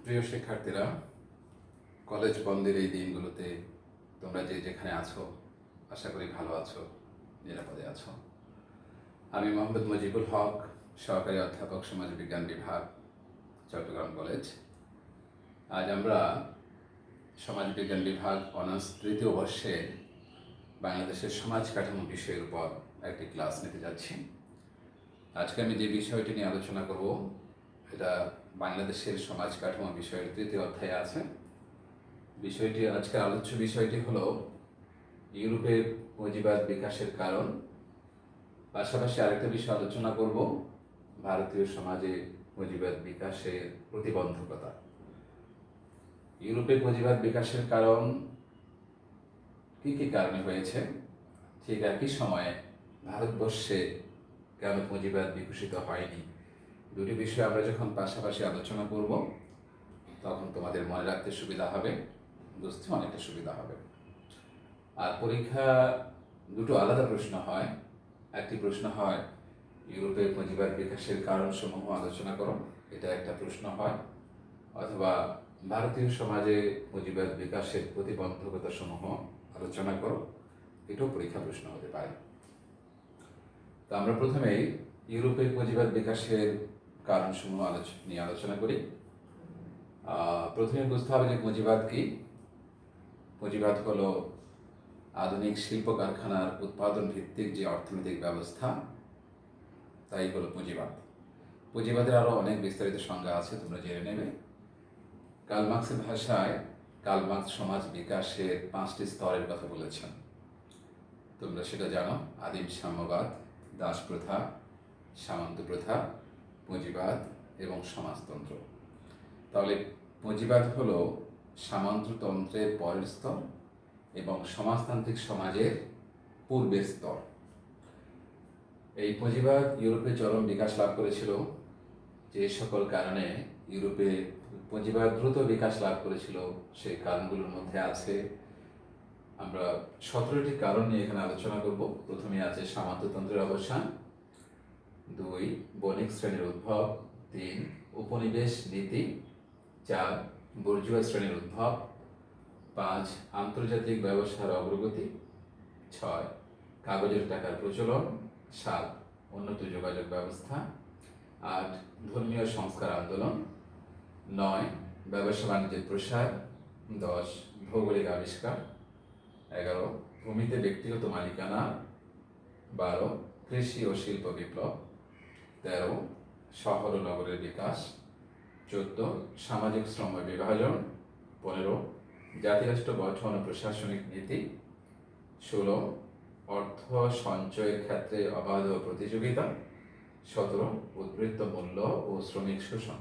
প্রিয় শিক্ষার্থীরা, কলেজ বন্ধের এই দিনগুলোতে তোমরা যে যেখানে আছো আশা করি ভালো আছো, নিরাপদে আছো। আমি মোহাম্মদ মুজিবুল হক, সহকারী অধ্যাপক সমাজবিজ্ঞান বিভাগ, চট্টগ্রাম কলেজ। আজ আমরা সমাজবিজ্ঞান বিভাগ অনার্স তৃতীয় বর্ষে বাংলাদেশের সমাজ কাঠামো বিষয়ের উপর একটি ক্লাস নিতে যাচ্ছি। আজকে আমি যে বিষয়টি নিয়ে আলোচনা করব এটা বাংলাদেশের সমাজ কাঠামো বিষয়ের তৃতীয় অধ্যায়ে আছে। আজকের আলোচ্য বিষয়টি হলো ইউরোপের পুঁজিবাদ বিকাশের কারণ। পাশাপাশি আরেকটা বিষয় আলোচনা করব ভারতীয় সমাজে পুঁজিবাদ বিকাশের প্রতিবন্ধকতা। ইউরোপে পুঁজিবাদ বিকাশের কারণ কি কি কারণে হয়েছে, ঠিক একই সময়ে ভারতবর্ষে কেন পুঁজিবাদ বিকশিত হয়নি, দুটি বিষয় আমরা যখন পাশাপাশি আলোচনা করব তখন তোমাদের মনে রাখতে সুবিধা হবে, বুঝতে অনেকটা সুবিধা হবে। আর পরীক্ষা দুটো আলাদা প্রশ্ন হয়। একটি প্রশ্ন হয় ইউরোপের পুঁজিবাদ বিকাশের কারণসমূহ আলোচনা করো, এটা একটা প্রশ্ন হয়, অথবা ভারতীয় সমাজে পুঁজিবাদ বিকাশের প্রতিবন্ধকতা সমূহ আলোচনা করো, এটাও পরীক্ষা প্রশ্ন হতে পারে। তো আমরা প্রথমেই ইউরোপের পুঁজিবাদ বিকাশের কারণসমূহ নিয়ে আলোচনা করি। প্রথমে বুঝতে হবে যে পুঁজিবাদ কি। পুঁজিবাদ হলো আধুনিক শিল্প কারখানার উৎপাদন ভিত্তিক যে অর্থনৈতিক ব্যবস্থা, তাই হলো পুঁজিবাদ। পুঁজিবাদের আরও অনেক বিস্তারিত সংজ্ঞা আছে, তোমরা জেনে নেবে। কার্ল মার্ক্সের ভাষায় কার্ল মার্ক্স সমাজ বিকাশের 5টি স্তরের কথা বলেছেন, তোমরা সেটা জানো। আদিম সাম্যবাদ, দাস প্রথা, সামন্ত প্রথা, পুঁজিবাদ এবং সমাজতন্ত্র। তাহলে পুঁজিবাদ হলো সামন্ততন্ত্রের পরের স্তর এবং সমাজতান্ত্রিক সমাজের পূর্বের স্তর। এই পুঁজিবাদ ইউরোপে চরম বিকাশ লাভ করেছিল। যে সকল কারণে ইউরোপে পুঁজিবাদ দ্রুত বিকাশ লাভ করেছিল সেই কারণগুলোর মধ্যে আছে, আমরা 17টি কারণ নিয়ে এখানে আলোচনা করব। প্রথমে আছে সামন্ততন্ত্রের অবসান, 2 বণিক শ্রেণীর উদ্ভব, 3 উপনিবেশ নীতি, 4 বুর্জুয়া শ্রেণীর উদ্ভব, 5 আন্তর্জাতিক ব্যবসার অগ্রগতি, 6 কাগজের টাকার প্রচলন, 7 উন্নত যোগাযোগ ব্যবস্থা, 8 ধর্মীয় সংস্কার আন্দোলন, 9 ব্যবসা বাণিজ্যের প্রসার, 10 ভৌগোলিক আবিষ্কার, 11 ভূমিতে ব্যক্তিগত মালিকানা, 12 কৃষি ও শিল্প বিপ্লব, 13 শহর ও নগরের বিকাশ, 14 সামাজিক শ্রম বিভাজন, 15 জাতিরাষ্ট্র গঠন ও প্রশাসনিক নীতি, 16 অর্থ সঞ্চয়ের ক্ষেত্রে অবাধ প্রতিযোগিতা, 17 উদ্বৃত্ত মূল্য ও শ্রমিক শোষণ।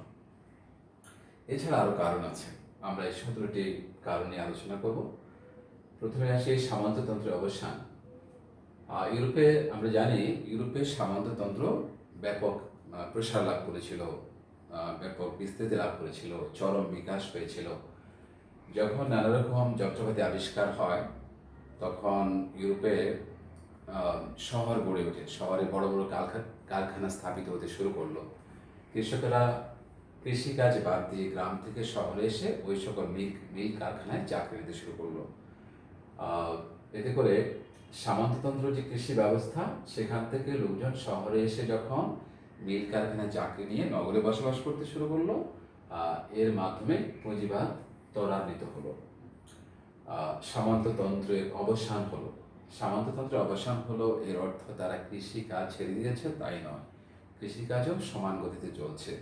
এছাড়া আরও কারণ আছে, আমরা এই 17টি কারণ নিয়ে আলোচনা করব। প্রথমে আসি সামন্ততন্ত্রের অবসান। ইউরোপে আমরা জানি ইউরোপে সামন্ততন্ত্র ব্যাপক প্রসার লাভ করেছিল, ব্যাপক বিস্তৃতি লাভ করেছিল, চরম বিকাশ হয়েছিল। যখন নানা রকম যন্ত্রপাতি আবিষ্কার হয় তখন ইউরোপে শহর গড়ে ওঠে, শহরে বড় বড় কারখানা স্থাপিত হতে শুরু করলো। কৃষকেরা কৃষিকাজ বাদ দিয়ে গ্রাম থেকে শহরে এসে ওই সকল মিল কারখানায় চাকরি নিতে শুরু করলো। এতে করে সামন্ততন্ত্র যে কৃষি ব্যবস্থা, সেখান থেকে লোকজন শহরে এসে যখন মিল কারখানায় চাকরি নিয়ে নগরে বসবাস করতে শুরু করলো, এর মাধ্যমে পুঁজিবাদ ত্বরান্বিত হলো। সামন্ততন্ত্রের অবসান হলো। সামন্ততন্ত্রের অবসান হলো এর অর্থ তারা কৃষিকাজ ছেড়ে দিয়েছে তাই নয়, কৃষিকাজও সমান গতিতে চলছে,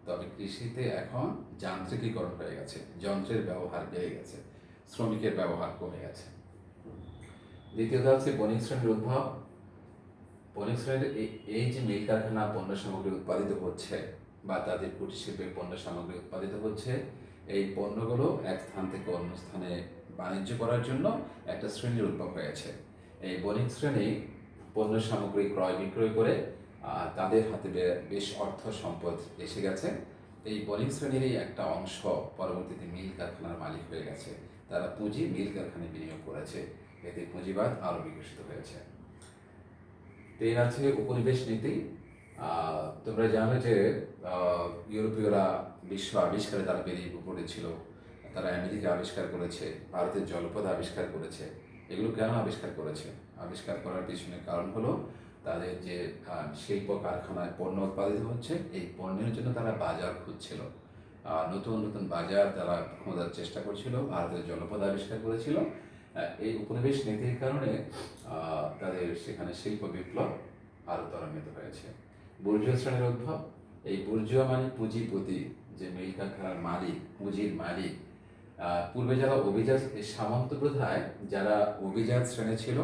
তবে কৃষিতে এখন যান্ত্রিকীকরণ হয়ে গেছে, যন্ত্রের ব্যবহার বেড়ে গেছে, শ্রমিকের ব্যবহার কমে গেছে। দ্বিতীয়ত হচ্ছে বণিক শ্রেণীর উদ্ভব। বণিক শ্রেণীর এই যে মিল কারখানা পণ্য সামগ্রী উৎপাদিত হচ্ছে বা তাদের কুটির শিল্পে পণ্য সামগ্রী উৎপাদিত হচ্ছে, এই পণ্যগুলো এক স্থান থেকে অন্য স্থানে বাণিজ্য করার জন্য একটা শ্রেণীর উদ্ভব হয়েছে। এই বণিক শ্রেণী পণ্য সামগ্রী ক্রয় বিক্রয় করে তাদের হাতে বেশ অর্থ সম্পদ এসে গেছে। এই বণিক শ্রেণীরই একটা অংশ পরবর্তীতে মিল কারখানার মালিক হয়ে গেছে, তারা পুঁজি মিল কারখানায় বিনিয়োগ করেছে, এতে পুঁজিবাদ আরও বিকশিত হয়েছে। 3 আছে উপনিবেশ নীতি। তোমরা জানো যে ইউরোপীয়রা বিশ্ব আবিষ্কারে তারা বেরিয়ে পড়েছিল। তারা আমেরিকা আবিষ্কার করেছে, ভারতের জলপথ আবিষ্কার করেছে। এগুলো কেন আবিষ্কার করেছে? আবিষ্কার করার পিছনে কারণ হলো তাদের যে শিল্প কারখানায় পণ্য উৎপাদিত হচ্ছে, এই পণ্যের জন্য তারা বাজার খুঁজছিল। নতুন নতুন বাজার তারা খোঁজার চেষ্টা করছিল। ভারতের জলপথ আবিষ্কার করেছিল। এই উপনিবেশ নীতির কারণে তাদের সেখানে শিল্প বিপ্লব আরও ত্বরান্বিত হয়েছে। বুর্জুয়া শ্রেণীর উদ্ভব। এই বুর্জুয়া মানে পুঁজিপতি, যে মিল কারখানার মালিক, পুঁজির মালিক। পূর্বে যারা অভিজাত, এই সামন্ত প্রথায় যারা অভিজাত শ্রেণী ছিল,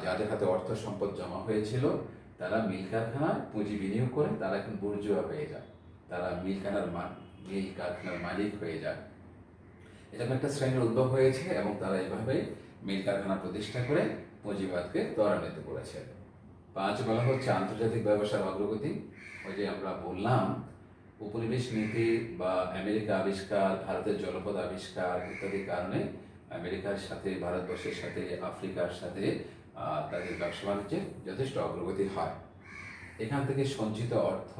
যাদের হাতে অর্থ সম্পদ জমা হয়েছিল, তারা মিল কারখানায় পুঁজি বিনিয়োগ করে তারা এখন বুর্জুয়া হয়ে যায়। তারা মিল কারখানার মালিক হয়ে যায়। এরকম একটা শ্রেণীর উদ্ভব হয়েছে এবং তারা এইভাবে মিল কারখানা প্রতিষ্ঠা করে পুঁজিবাদকে ত্বরান্বিত করেছে। 5 বলা হচ্ছে আন্তর্জাতিক ব্যবসার অগ্রগতি। ওই যে আমরা বললাম উপনিবেশ নীতি বা আমেরিকা আবিষ্কার, ভারতের জলপথ আবিষ্কার ইত্যাদির কারণে আমেরিকার সাথে, ভারতবর্ষের সাথে, আফ্রিকার সাথে তাদের ব্যবসা বাণিজ্যে যথেষ্ট অগ্রগতি হয়। এখান থেকে সঞ্চিত অর্থ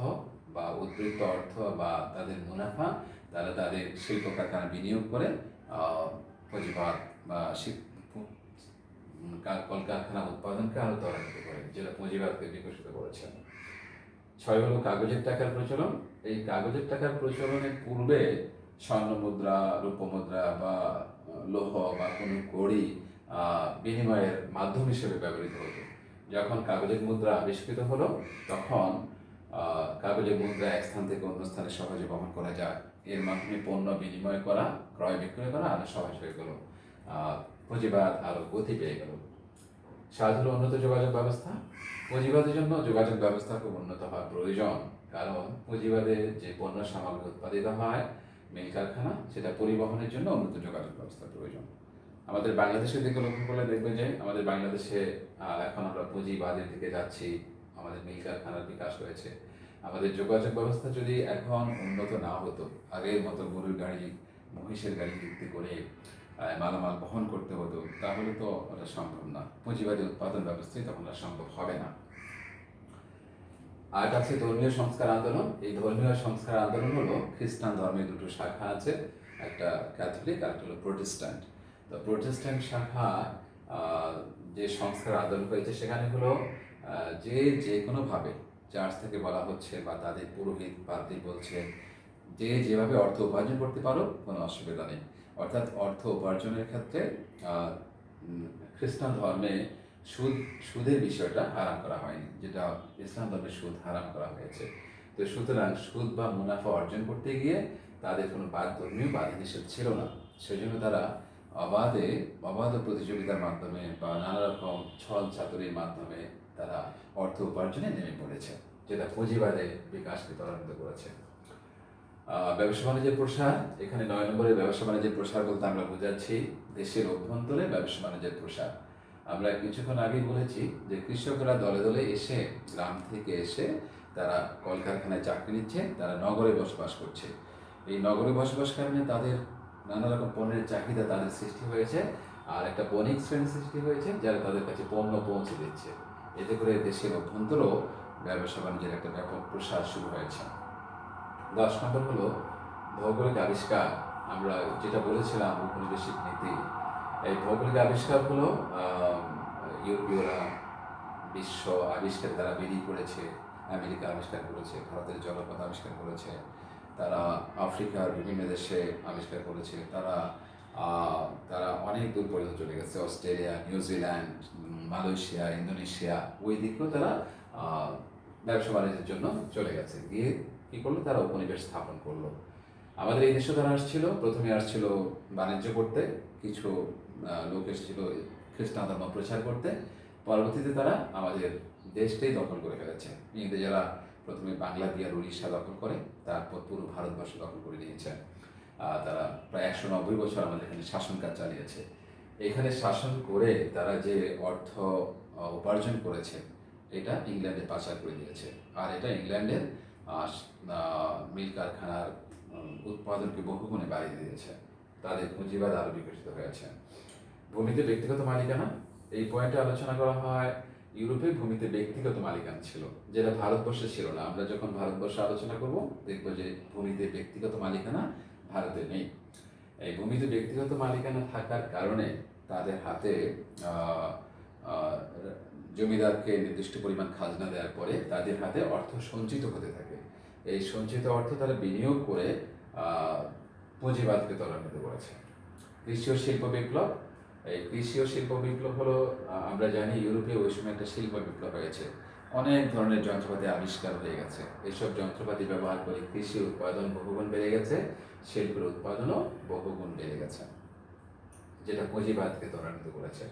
বা উদ্বৃত্ত অর্থ বা তাদের মুনাফা তারা তাদের শিল্প কারখানা বিনিয়োগ করে পুঁজিবাদ বা কলকারখানা উৎপাদনকে আরও ত্বরান্বিত করে, যেটা পুঁজিবাদকে বিকশিত করেছে। 6 হলো কাগজের টাকার প্রচলন। এই কাগজের টাকার প্রচলনের পূর্বে স্বর্ণ মুদ্রা, রূপ মুদ্রা বা লৌহ বা কোনো কড়ি বিনিময়ের মাধ্যম হিসেবে ব্যবহৃত হতো। যখন কাগজের মুদ্রা আবিষ্কৃত হলো, তখন কাগজের মুদ্রা এক স্থান থেকে অন্য স্থানে সহজে বহন করা যায়। এর মাধ্যমে পণ্য বিনিময় করা, ক্রয় বিক্রয় করা আরো সহজ হয়ে গেল। পুঁজিবাদ আরো গতি পেয়ে গেল। 7 হলো উন্নত যোগাযোগ ব্যবস্থা। পুঁজিবাদের জন্য যোগাযোগ ব্যবস্থা খুব উন্নত হওয়া প্রয়োজন, কারণ পুঁজিবাদে যে পণ্য সামগ্রী উৎপাদিত হয় মিল কারখানা, সেটা পরিবহনের জন্য উন্নত যোগাযোগ ব্যবস্থা প্রয়োজন। আমাদের বাংলাদেশের দিকে লক্ষ্য করলে দেখবে যে আমাদের বাংলাদেশে এখন আমরা পুঁজিবাদের দিকে যাচ্ছি। আমাদের মিল কারখানার বিকাশ হয়েছে। আমাদের যোগাযোগ ব্যবস্থা যদি এখন উন্নত না হতো, আগের মতো গরুর গাড়ি, মহিষের গাড়ি ভিত্তি করে মালামাল বহন করতে হতো, তাহলে তো ওটা সম্ভব না। পুঁজিবাদী উৎপাদন ব্যবস্থাই তখন আর সম্ভব হবে না। আর আছে ধর্মীয় সংস্কার আন্দোলন। এই ধর্মীয় সংস্কার আন্দোলন হলো খ্রিস্টান ধর্মের দুটো শাখা আছে, একটা ক্যাথলিক আর একটা হলো প্রোটেস্ট্যান্ট। তো প্রোটেস্ট্যান্ট শাখা যে সংস্কার আন্দোলন হয়েছে, সেখানে হলো যে কোনোভাবে চার্চ থেকে বলা হচ্ছে বা তাদের পুরোহিত পাদ্রী বলছে যে যেভাবে অর্থ উপার্জন করতে পারো, কোনো অসুবিধা নেই। অর্থাৎ অর্থ উপার্জনের ক্ষেত্রে খ্রিস্টান ধর্মে সুদের বিষয়টা হারাম করা হয়নি, যেটা ইসলাম ধর্মে সুদ হারাম করা হয়েছে। তো সুতরাং সুদ বা মুনাফা অর্জন করতে গিয়ে তাদের কোনো ধর্মীয় বাধা নিষেধ ছিল না। সেজন্য তারা অবাধ প্রতিযোগিতার মাধ্যমে বা নানা রকম ছল চাতুরির মাধ্যমে তারা অর্থ উপার্জনে নেমে পড়েছে, যেটা পুঁজিবাদে বিকাশকে ত্বরান্বিত করেছে। ব্যবসা বাণিজ্যের প্রসার। এখানে 9 নম্বরের ব্যবসা বাণিজ্যের প্রসার বলতে আমরা বোঝাচ্ছি দেশের অভ্যন্তরে ব্যবসা বাণিজ্যের প্রসার। আমরা কিছুক্ষণ আগেই বলেছি যে কৃষকরা দলে দলে এসে, গ্রাম থেকে এসে তারা কলকারখানায় চাকরি নিচ্ছে, তারা নগরে বসবাস করছে। এই নগরে বসবাস কারণে তাদের নানা রকম পণ্যের চাহিদা তাদের সৃষ্টি হয়েছে, আর একটা বণিক শ্রেণী সৃষ্টি হয়েছে যারা তাদের কাছে পণ্য পৌঁছে দিচ্ছে। এতে করে দেশের অভ্যন্তরেও ব্যবসা বাণিজ্যের একটা ব্যাপক প্রসার শুরু হয়েছে। 10 নম্বর হলো ভৌগোলিক আবিষ্কার। আমরা যেটা বলেছিলাম উপনিবেশিক নীতি, এই ভৌগোলিক আবিষ্কার হলো ইউরোপীয়রা বিশ্ব আবিষ্কারে তারা বেরিয়ে পড়েছে। আমেরিকা আবিষ্কার করেছে, ভারতের জলপথ আবিষ্কার করেছে, তারা আফ্রিকার বিভিন্ন দেশে আবিষ্কার করেছে, তারা অনেক দূর পর্যন্ত চলে গেছে। অস্ট্রেলিয়া, নিউজিল্যান্ড, মালয়েশিয়া, ইন্দোনেশিয়া, ওই দিকেও তারা ব্যবসা বাণিজ্যের জন্য চলে গেছে। গিয়ে কী করলো, তারা উপনিবেশ স্থাপন করলো। আমাদের এই দেশে তারা আসছিল, প্রথমে আসছিল বাণিজ্য করতে, কিছু লোক এসেছিল খ্রিস্টান ধর্ম প্রচার করতে। পরবর্তীতে তারা আমাদের দেশটাই দখল করে ফেলেছে। ইংরেজরা প্রথমে বাংলা, বিহার, উড়িষ্যা দখল করে, তারপর পুরো ভারতবর্ষ দখল করে নিয়েছে। তারা প্রায় 190 বছর আমাদের এখানে শাসনকাজ চালিয়েছে। এখানে শাসন করে তারা যে অর্থ উপার্জন করেছে, এটা ইংল্যান্ডে পাচার করে দিয়েছে। আর এটা ইংল্যান্ডের মিল কারখানার উৎপাদনকে বহুগুণে বাড়িয়ে দিয়েছে। তাদের পুঁজিবাদ আরও বিকশিত হয়েছে। ভূমিতে ব্যক্তিগত মালিকানা। এই পয়েন্টে আলোচনা করা হয় ইউরোপে ভূমিতে ব্যক্তিগত মালিকানা ছিল, যেটা ভারতবর্ষে ছিল না। আমরা যখন ভারতবর্ষে আলোচনা করব দেখব যে ভূমিতে ব্যক্তিগত মালিকানা ভারতে নেই। এই ভূমিতে ব্যক্তিগত মালিকানা থাকার কারণে তাদের হাতে আহ, আহ, জমিদারকে নির্দিষ্ট পরিমাণ খাজনা দেওয়ার পরে তাদের হাতে অর্থ সঞ্চিত হতে থাকে। এই সঞ্চিত অর্থ তারা বিনিয়োগ করে আহ, পুঁজিবাদকে ত্বরান্বিত করেছে। কৃষি ও শিল্প বিপ্লব, এই কৃষি ও শিল্প বিপ্লব হলো আমরা জানি ইউরোপে ওই সময় একটা শিল্প বিপ্লব হয়েছে। অনেক ধরনের যন্ত্রপাতি আবিষ্কার হয়ে গেছে। এইসব যন্ত্রপাতি ব্যবহার করে কৃষি উৎপাদন বহুগুণ বেড়ে গেছে, শিল্পের উৎপাদনও বহুগুণ বেড়ে গেছে, যেটা পুঁজিবাদকে ত্বরান্বিত করেছে।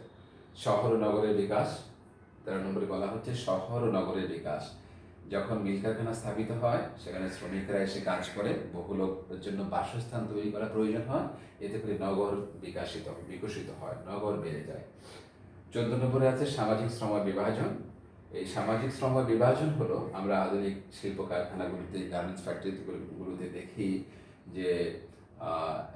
শহর ও নগরের বিকাশ, 13 নম্বরে বলা হচ্ছে শহর ও নগরের বিকাশ। যখন মিল কারখানা স্থাপিত হয় সেখানে শ্রমিকরা এসে কাজ করে, বহু লোকের জন্য বাসস্থান তৈরি করা প্রয়োজন হয়, এতে করে নগর বিকশিত হয়, নগর বেড়ে যায়। 14 নম্বরে আছে সামাজিক শ্রম বিভাজন। এই সামাজিক শ্রম বিভাজন হলো আমরা আধুনিক শিল্প কারখানাগুলিতে, গার্মেন্টস ফ্যাক্টরিগুলোতে দেখি যে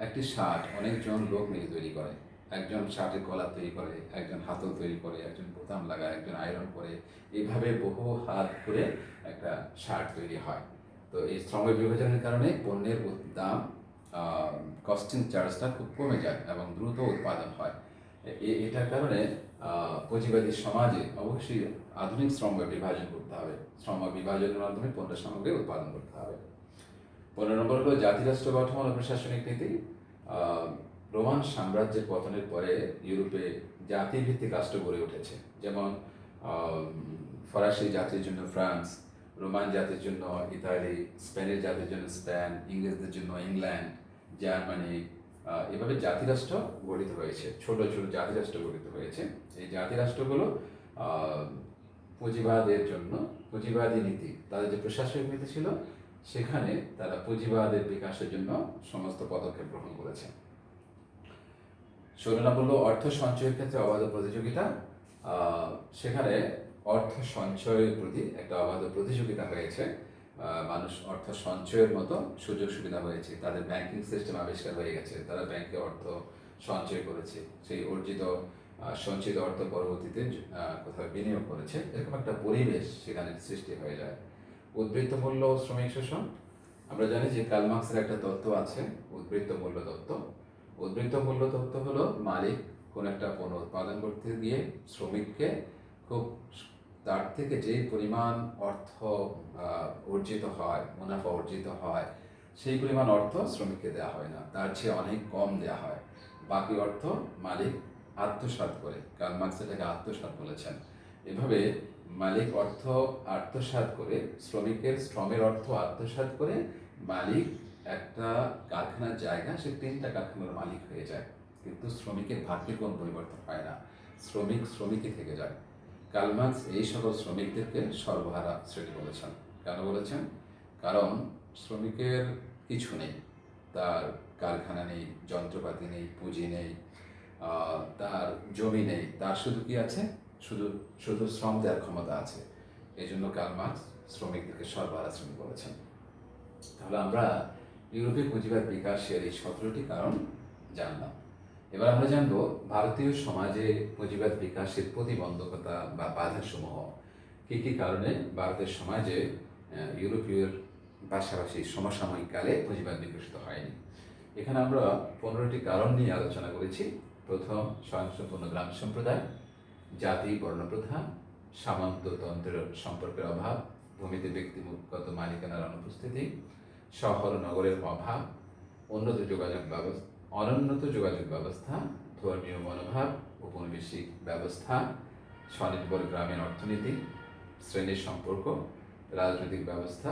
একটি শার্ট অনেকজন লোক মিলে তৈরি করে। একজন শার্টের কলার তৈরি করে, একজন হাতল তৈরি করে, একজন বোতাম লাগায়, একজন আয়রন করে, এইভাবে বহু হাত করে একটা শার্ট তৈরি হয়। তো এই শ্রম বিভাজনের কারণে পণ্যের দাম, কস্টিং চার্জটা খুব কমে যায় এবং দ্রুত উৎপাদন হয়। এটার কারণে পুঁজিবাদী সমাজে অবশ্যই আধুনিক শ্রম বিভাজন করতে হবে। শ্রম বিভাজনের মাধ্যমে পণ্য সামগ্রী উৎপাদন করতে হবে। 15 নম্বর হলো জাতিরাষ্ট্র গঠন ও প্রশাসনিক নীতি। রোমান সাম্রাজ্যের পতনের পরে ইউরোপে জাতিভিত্তিক রাষ্ট্র গড়ে উঠেছে। যেমন ফরাসি জাতির জন্য ফ্রান্স, রোমান জাতির জন্য ইতালি, স্পেনের জাতির জন্য স্পেন, ইংরেজদের জন্য ইংল্যান্ড, জার্মানি, এভাবে জাতিরাষ্ট্র গঠিত হয়েছে, ছোট ছোট জাতিরাষ্ট্র গঠিত হয়েছে। এই জাতিরাষ্ট্রগুলো পুঁজিবাদের জন্য, পুঁজিবাদী নীতি, তাদের যে প্রশাসনিক নীতি ছিল সেখানে তারা পুঁজিবাদের বিকাশের জন্য সমস্ত পদক্ষেপ গ্রহণ করেছে। 16 নম্বর হলো অর্থ সঞ্চয়ের ক্ষেত্রে অবাধ প্রতিযোগিতা। সেখানে অর্থ সঞ্চয়ের প্রতি একটা অবাধ প্রতিযোগিতা হয়েছে। মানুষ অর্থ সঞ্চয়ের মতো সুযোগ সুবিধা হয়েছে, তাদের ব্যাংকিং সিস্টেম আবিষ্কার হয়ে গেছে, তারা ব্যাংকে অর্থ সঞ্চয় করেছে, সেই অর্জিত সঞ্চিত অর্থ পরবর্তীতে কোথাও বিনিয়োগ করেছে, এরকম একটা পরিবেশ সেখানে সৃষ্টি হয়ে যায়। উদ্বৃত্ত মূল্য ও শ্রমিক শোষণ, আমরা জানি যে কার্ল মার্ক্সের একটা তত্ত্ব আছে উদ্বৃত্ত মূল্য তত্ত্ব। উদ্বৃত্ত মূল্য তত্ত্ব হলো মালিক কোন একটা পণ্য উৎপাদন করতে গিয়ে শ্রমিককে খুব তার থেকে যে পরিমাণ অর্থ অর্জিত হয়, মুনাফা অর্জিত হয়, সেই পরিমাণ অর্থ শ্রমিককে দেওয়া হয় না, তার চেয়ে অনেক কম দেওয়া হয়। বাকি অর্থ মালিক আত্মসাৎ করে, কার্ল মার্ক্স এটাকে আত্মসাৎ বলেছেন। এভাবে মালিক অর্থ আত্মসাৎ করে, শ্রমিকের শ্রমের অর্থ আত্মসাৎ করে মালিক একটা কারখানার জায়গা, সে 3টা কারখানার মালিক হয়ে যায়, কিন্তু শ্রমিকের ভাগ্যের কোনো পরিবর্তন হয় না, শ্রমিকই থেকে যায়। কার্ল মার্ক্স এই সকল শ্রমিকদেরকে সর্বহারা শ্রেণী বলেছেন। কেন বলেছেন? কারণ শ্রমিকের কিছু নেই, তার কারখানা নেই, যন্ত্রপাতি নেই, পুঁজি নেই, তার জমি নেই, তার শুধু কি আছে? শুধু শুধু শ্রম দেওয়ার ক্ষমতা আছে। এই জন্য কার্ল মার্ক্স শ্রমিকদেরকে সর্বহারা শ্রেণী বলেছেন। তাহলে আমরা ইউরোপীয় পুঁজিবাদ বিকাশের এই 17টি কারণ জানলাম। এবার আমরা জানবো ভারতীয় সমাজে পুঁজিবাদ বিকাশের প্রতিবন্ধকতা বা বাধাসমূহ কি কি কারণে ভারতের সমাজে ইউরোপীয়র পাশাপাশি সমসাময়িক কালে পুঁজিবাদ বিকশিত হয়নি। এখানে আমরা 15টি কারণ নিয়ে আলোচনা করেছি। প্রথম, স্বয়ংসম্পূর্ণ গ্রাম সম্প্রদায়, জাতি বর্ণপ্রথা, সামন্ততন্ত্রের সম্পর্কের অভাব, ভূমিতে ব্যক্তিগত মালিকানার অনুপস্থিতি, শহর নগরের অভাব, অনুন্নত যোগাযোগ ব্যবস্থা, ধর্মীয় মনোভাব, উপনিবেশিক ব্যবস্থা, স্বনির্ভর গ্রামীণ অর্থনীতি, শ্রেণীর সম্পর্ক, রাজনৈতিক ব্যবস্থা,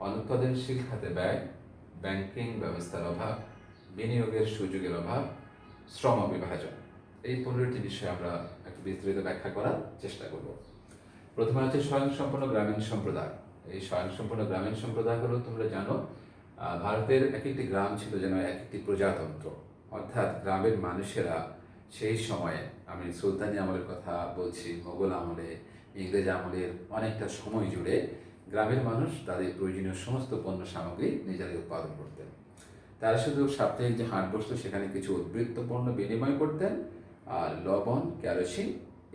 অনুৎপাদনশীল খাতে ব্যয়, ব্যাংকিং ব্যবস্থার অভাব, বিনিয়োগের সুযোগের অভাব, শ্রম বিভাজন। এই 15টি বিষয়ে আমরা একটু বিস্তারিত ব্যাখ্যা করার চেষ্টা করব। প্রথমে হচ্ছে স্বয়ংসম্পূর্ণ গ্রামীণ সম্প্রদায়। এই স্বয়ংসম্পূর্ণ গ্রামীণ সম্প্রদায় হলো, তোমরা জানো, ভারতের এক একটি গ্রাম ছিল যেন এক একটি প্রজাতন্ত্র, অর্থাৎ গ্রামের মানুষেরা সেই সময়ে, আমি সুলতানি আমলের কথা বলছি, মোগল আমলে, ইংরেজ আমলের অনেকটা সময় জুড়ে গ্রামের মানুষ তাদের প্রয়োজনীয় সমস্ত পণ্য সামগ্রী নিজেরাই উৎপাদন করতেন। তারা শুধু সাপ্তাহিক যে হাট বসত সেখানে কিছু উদ্বৃত্ত পণ্য বিনিময় করতেন, আর লবণ, কেরোসিন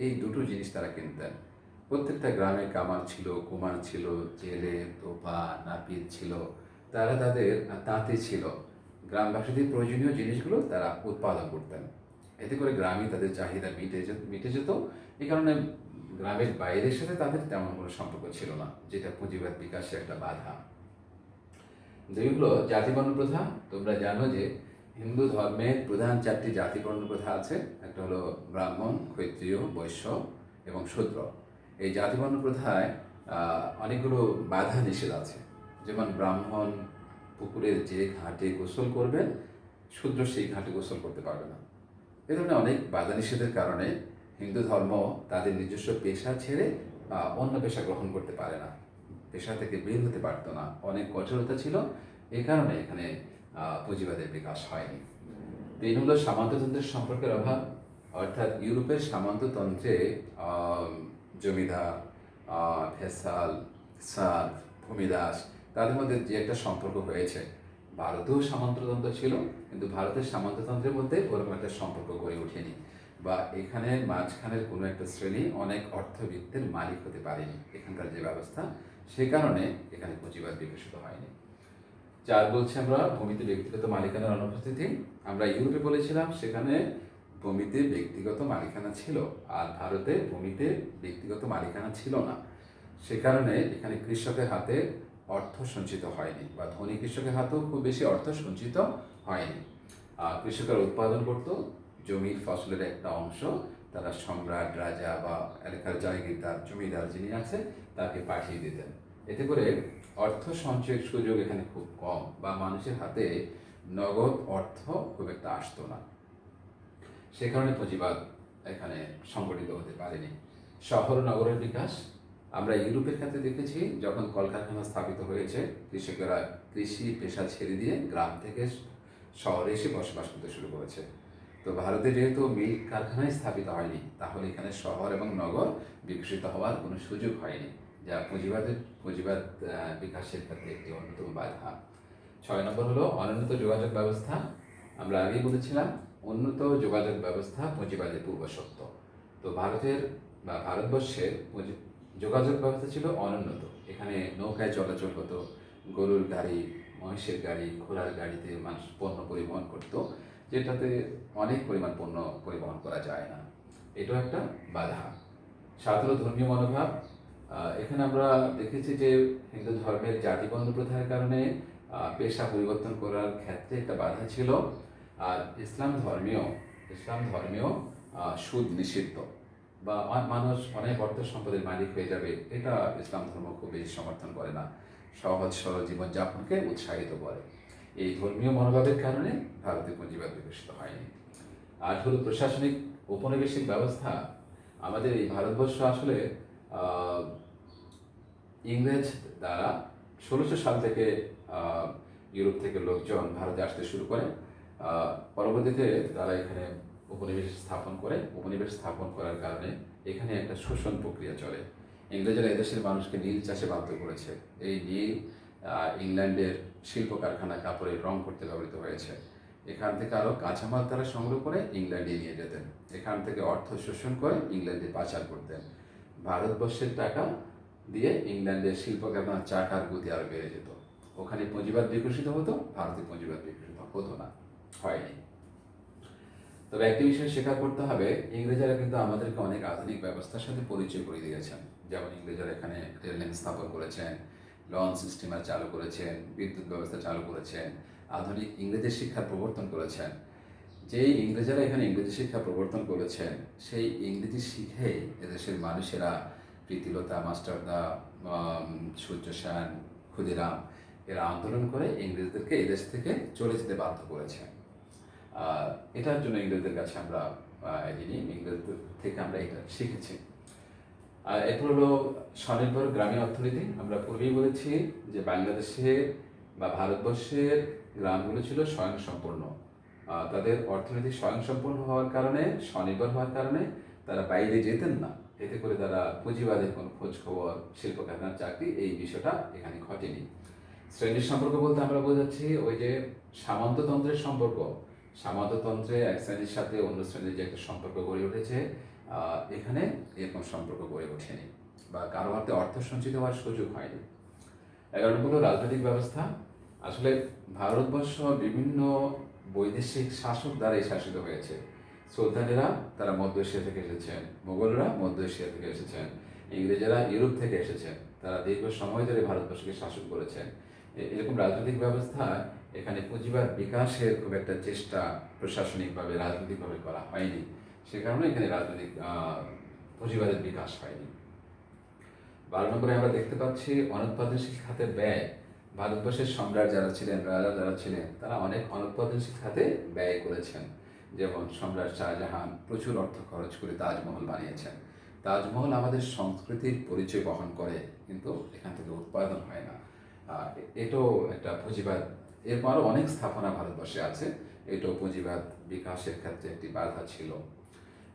এই দুটো জিনিস তারা কিনতেন। প্রত্যেকটা গ্রামে কামার ছিল, কুমার ছিল, জেলে, তোপা, নাপিত ছিল। তারা তাদের তাঁতি ছিল। গ্রামবাসীদের প্রয়োজনীয় জিনিসগুলো তারা উৎপাদন করতেন। এতে করে গ্রামে তাদের চাহিদা মিটে যেত। এই কারণে গ্রামের বাইরের সাথে তাদের তেমন কোনো সম্পর্ক ছিল না, যেটা পুঁজিবাদ বিকাশের একটা বাধা। দুই হলো জাতিবর্ণ প্রথা। তোমরা জানো যে হিন্দু ধর্মের প্রধান 4টি জাতিবর্ণ প্রথা আছে। একটা হলো ব্রাহ্মণ, ক্ষত্রিয়, বৈশ্য এবং শূদ্র। এই জাতিবর্ণ প্রথায় অনেকগুলো বাধা নিষেধ আছে। যেমন ব্রাহ্মণ পুকুরের যে ঘাটে গোসল করবেন, শূদ্র সেই ঘাটে গোসল করতে পারবে না। এ ধরনের অনেক বাধা নিষেধের কারণে হিন্দু ধর্ম তাদের নিজস্ব পেশা ছেড়ে অন্য পেশা গ্রহণ করতে পারে না, পেশা থেকে বের হতে পারতো না। অনেক কঠোরতা ছিল, এই কারণে এখানে পুঁজিবাদের বিকাশ হয়নি। তিন হলো সামন্ততন্ত্রের সম্পর্কের অভাব। অর্থাৎ ইউরোপের সামন্ততন্ত্রে জমিদার, ভেসাল, সার, ভূমিদাস, তাদের মধ্যে যে একটা সম্পর্ক হয়েছে, ভারতেও সামন্ততন্ত্র ছিল, কিন্তু ভারতের সামন্ততন্ত্রের মধ্যে ওরকম একটা সম্পর্ক গড়ে ওঠেনি, বা এখানে মাঝখানের কোনো একটা শ্রেণী অনেক অর্থবিত্তের মালিক হতে পারেনি এখানকার যে ব্যবস্থা, সে কারণে এখানে পুঁজিবাদ বিকশিত হয়নি। 4 বলছি আমরা ভূমিতে ব্যক্তিগত মালিকানার অনুপস্থিতি। আমরা ইউরোপে বলেছিলাম সেখানে ভূমিতে ব্যক্তিগত মালিকানা ছিল, আর ভারতে ভূমিতে ব্যক্তিগত মালিকানা ছিল না। সে কারণে এখানে কৃষকের হাতে অর্থ সঞ্চিত হয়নি, বা ধনী কৃষকের হাতেও খুব বেশি অর্থ সঞ্চিত হয়নি। কৃষকের উৎপাদন করত, জমির ফসলের একটা অংশ তারা সম্রাট, রাজা বা এলাকার জায়গিরদার, জমিদার যিনি আছে তাকে পাঠিয়ে দিতেন। এতে করে অর্থ সঞ্চয়ের সুযোগ এখানে খুব কম, বা মানুষের হাতে নগদ অর্থ খুব একটা আসতো না। সে কারণে পুঁজিবাদ এখানে সংগঠিত হতে পারেনি। শহর নগরের বিকাশ। আমরা ইউরোপের ক্ষেত্রে দেখেছি, যখন কলকারখানা স্থাপিত হয়েছে, কৃষকেরা কৃষি পেশা ছেড়ে দিয়ে গ্রাম থেকে শহরে এসে বসবাস করতে শুরু করেছে। তো ভারতে যেহেতু মিল কারখানায় স্থাপিত হয়নি, তাহলে এখানে শহর এবং নগর বিকশিত হওয়ার কোনো সুযোগ হয়নি, যা পুঁজিবাদ বিকাশের ক্ষেত্রে একটি অন্যতম বাধা। 6 নম্বর হলো অনুন্নত যোগাযোগ ব্যবস্থা। আমরা আগেই বলেছিলাম উন্নত যোগাযোগ ব্যবস্থা পুঁজিবাদের পূর্বশর্ত। তো ভারতবর্ষের যোগাযোগ ব্যবস্থা ছিল অনুন্নত। এখানে নৌকায় চলাচল হতো, গরুর গাড়ি, মহিষের গাড়ি, ঘোড়ার গাড়িতে মানুষ পণ্য পরিবহন করতো, যেটাতে অনেক পরিমাণ পণ্য পরিবহন করা যায় না। এটাও একটা বাধা। 7 হলো ধর্মীয় মনোভাব। এখানে আমরা দেখেছি যে হিন্দু ধর্মের জাতিবর্ণ প্রথার কারণে পেশা পরিবর্তন করার ক্ষেত্রে একটা বাধা ছিল। আর ইসলাম ধর্মীয় সুদ নিষিদ্ধ, বা মানুষ অনেক অর্থ সম্পদের মালিক হয়ে যাবে, এটা ইসলাম ধর্ম খুব বেশি সমর্থন করে না, সহজ সরল জীবনযাপনকে উৎসাহিত করে। এই ধর্মীয় মনোভাবের কারণে ভারতে পুঁজিবাদ বিকশিত হয়নি। আর হলো প্রশাসনিক ঔপনিবেশিক ব্যবস্থা। আমাদের এই ভারতবর্ষ আসলে ইংরেজ দ্বারা 1600 সাল থেকে ইউরোপ থেকে লোকজন ভারতে আসতে শুরু করে। পরবর্তীতে তারা এখানে উপনিবেশ স্থাপন করার কারণে এখানে একটা শোষণ প্রক্রিয়া চলে। ইংরেজরা এদেশের মানুষকে নীল চাষে বাধ্য করেছে। এই নীল ইংল্যান্ডের শিল্প কারখানা কাপড়ের রং করতে ব্যবহৃত হয়েছে। এখান থেকে আরও কাঁচামাল তারা সংগ্রহ করে ইংল্যান্ডে নিয়ে যেতেন। এখান থেকে অর্থ শোষণ করে ইংল্যান্ডে পাচার করতেন। ভারতবর্ষের টাকা দিয়ে ইংল্যান্ডের শিল্প কারখানার চাকার গতি আরও বেড়ে যেত। ওখানে পুঁজিবাদ বিকশিত হতো, ভারতে পুঁজিবাদ বিকশিত হতো না, হয়নি। তবে একটি বিষয় স্বীকার করতে হবে, ইংরেজরা কিন্তু আমাদেরকে অনেক আধুনিক ব্যবস্থার সাথে পরিচয় করে দিয়েছেন। যেমন ইংরেজরা এখানে রেল লাইন স্থাপন করেছেন, লঞ্চ স্টিমার চালু করেছেন, বিদ্যুৎ ব্যবস্থা চালু করেছেন, আধুনিক ইংরেজি শিক্ষার প্রবর্তন করেছেন। যেই ইংরেজরা এখানে ইংরেজি শিক্ষা প্রবর্তন করেছেন, সেই ইংরেজি শিখেই এদেশের মানুষেরা প্রীতিলতা, মাস্টারদা, সূর্য সেন, ক্ষুদিরাম এরা আন্দোলন করে ইংরেজদেরকে এদেশ থেকে চলে যেতে বাধ্য করেছেন। এটার জন্য ইংরেজদের কাছে আমরা ইংরেজদের থেকে আমরা এটা শিখেছি। আর এরপর হলো স্বনির্ভর গ্রামীণ অর্থনীতি। আমরা পূর্বেই বলেছি যে বাংলাদেশের বা ভারতবর্ষের গ্রামগুলো ছিল স্বয়ংসম্পূর্ণ। তাদের অর্থনীতি স্বয়ংসম্পূর্ণ হওয়ার কারণে, স্বনির্ভর হওয়ার কারণে তারা বাইরে যেতেন না। এতে করে তারা পুঁজিবাদের কোনো খোঁজ খবর, শিল্প কারখানার চাকরি, এই বিষয়টা এখানে ঘটেনি। শ্রেণীর সম্পর্ক বলতে আমরা বোঝাচ্ছি ওই যে সামন্ততন্ত্রের সম্পর্ক। সামন্ততন্ত্রে এক শ্রেণীর সাথে অন্য শ্রেণীর যে একটা সম্পর্ক গড়ে উঠেছে, এখানে এরকম সম্পর্ক গড়ে ওঠেনি। বা কারো হাতে অর্থ সঞ্চিত হওয়ার সুযোগ হয়নি। 11 নম্বর হলো রাজনৈতিক ব্যবস্থা। আসলে ভারতবর্ষ বিভিন্ন বৈদেশিক শাসক দ্বারাই শাসিত হয়েছে। সুলতানেরা তারা মধ্য এশিয়া থেকে এসেছেন, মোগলরা মধ্য এশিয়া থেকে এসেছেন, ইংরেজেরা ইউরোপ থেকে এসেছেন, তারা দীর্ঘ সময় ধরে ভারতবর্ষকে শাসন করেছেন। এরকম রাজনৈতিক ব্যবস্থা এখানে পুঁজিবাদ বিকাশের খুব একটা চেষ্টা প্রশাসনিকভাবে রাজনৈতিকভাবে করা হয়নি, সে কারণে এখানে রাজনৈতিক পুঁজিবাদের বিকাশ হয়নি। 12 নম্বরে আমরা দেখতে পাচ্ছি অনুৎপাদনশীল খাতে ব্যয়। ভারতবর্ষের সম্রাট যারা ছিলেন, রাজা যারা ছিলেন, তারা অনেক অনুৎপাদনশীল খাতে ব্যয় করেছেন। যেমন সম্রাট শাহজাহান প্রচুর অর্থ খরচ করে তাজমহল বানিয়েছেন। তাজমহল আমাদের সংস্কৃতির পরিচয় বহন করে, কিন্তু এখান থেকে উৎপাদন হয় না। এটাও একটা পুঁজিবাদ। এরপর আরও অনেক স্থাপনা ভারতবর্ষে আছে, এটাও পুঁজিবাদ বিকাশের ক্ষেত্রে একটি বাধা ছিল।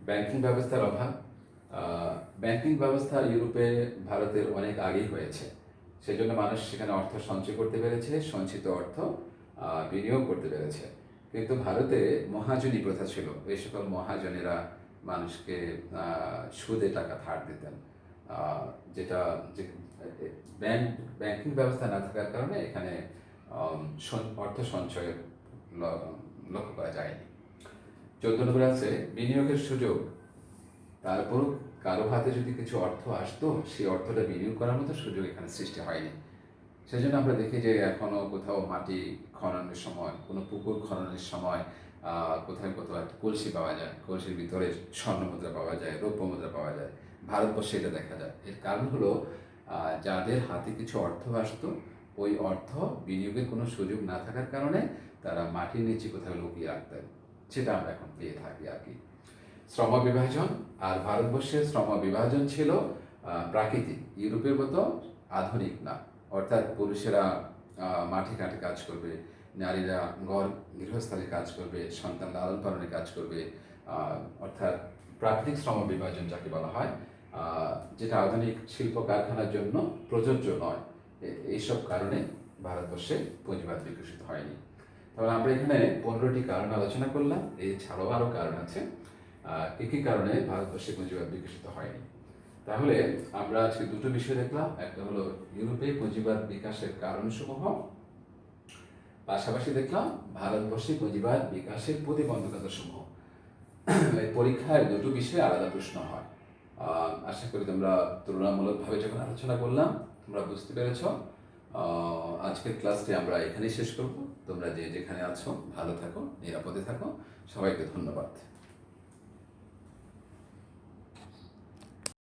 ব্যাংকিং ব্যবস্থার অভাব। ব্যাংকিং ব্যবস্থা ইউরোপে ভারতের অনেক আগেই হয়েছে, সেই জন্য মানুষ সেখানে অর্থ সঞ্চয় করতে পেরেছে, সঞ্চিত অর্থ বিনিয়োগ করতে পেরেছে। কিন্তু ভারতে মহাজনী প্রথা ছিল, এই সকল মহাজনেরা মানুষকে সুদে টাকা ধার দিতেন, যেটা ব্যাংকিং ব্যবস্থা না থাকার কারণে এখানে অর্থ সঞ্চয়ের লক্ষ্য করা যায়নি। 14 নম্বরে আছে বিনিয়োগের সুযোগ। তারপর কারো হাতে যদি কিছু অর্থ আসতো, সেই অর্থটা বিনিয়োগ করার মতো সুযোগ এখানে সৃষ্টি হয়নি। সেই জন্য আমরা দেখি যে এখনও কোথাও মাটি খননের সময়, কোনো পুকুর খননের সময় কোথাও কোথাও একটা কলসি পাওয়া যায়, কলসির ভিতরে স্বর্ণ মুদ্রা পাওয়া যায়, রৌপ্য মুদ্রা পাওয়া যায়। ভারতবর্ষে এটা দেখা যায়। এর কারণ হলো যাদের হাতে কিছু অর্থ আসতো, ওই অর্থ বিনিয়োগের কোনো সুযোগ না থাকার কারণে তারা মাটির নিচে কোথাও লুকিয়ে রাখতেন, সেটা আমরা এখন পেয়ে থাকি আর কি। শ্রম বিভাজন। আর ভারতবর্ষের শ্রম বিভাজন ছিল প্রাকৃতিক, ইউরোপের মতো আধুনিক না। অর্থাৎ পুরুষেরা মাঠে ঘাটে কাজ করবে, নারীরা গৃহস্থালির কাজ করবে, সন্তান লালন পালনের কাজ করবে। অর্থাৎ প্রাকৃতিক শ্রম বিভাজন যাকে বলা হয়, যেটা আধুনিক শিল্প কারখানার জন্য প্রযোজ্য নয়। এইসব কারণে ভারতবর্ষে পুঁজিবাদ বিকশিত হয়নি। তাহলে আমরা এখানে 15টি কারণ আলোচনা করলাম, এছাড়াও আরও কারণ আছে কী কারণে ভারতবর্ষে পুঁজিবাদ বিকশিত হয়নি। তাহলে আমরা আজকে দুটো বিষয় দেখলাম, একটা হলো ইউরোপে পুঁজিবাদ বিকাশের কারণসমূহ, পাশাপাশি দেখলাম ভারতবর্ষে পুঁজিবাদ বিকাশের প্রতিবন্ধকতা সমূহ। পরীক্ষায় দুটো বিষয়ে আলাদা প্রশ্ন হয়। আশা করি তোমরা তুলনামূলকভাবে যখন আলোচনা করলাম তোমরা বুঝতে পেরেছ। আজকের ক্লাসটি আমরা এখানেই শেষ করব। তোমরা যে যেখানে আছো ভালো থাকো, নিরাপদে থাকো। সবাইকে ধন্যবাদ।